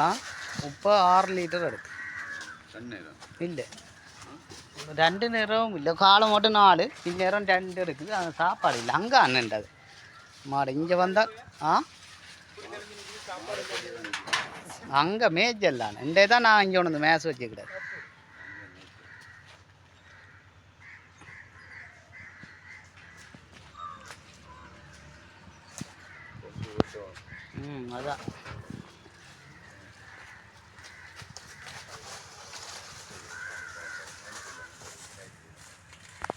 ஆ இப்போ 6 லிட்டர் எடுக்கு இல்லை 2 நேரமும் இல்லை காலம் மட்டும் 4 இந்நேரம் 2 எடுக்குது அது சாப்பாடு இல்லை அங்கே அண்ணன்டாது மாடு இங்கே வந்தால் அங்கே மேய்ச்சல் இண்டே தான் நான் இங்கே ஒன்று மேய்ச்சி வச்சுக்கிட்டேன் அதான்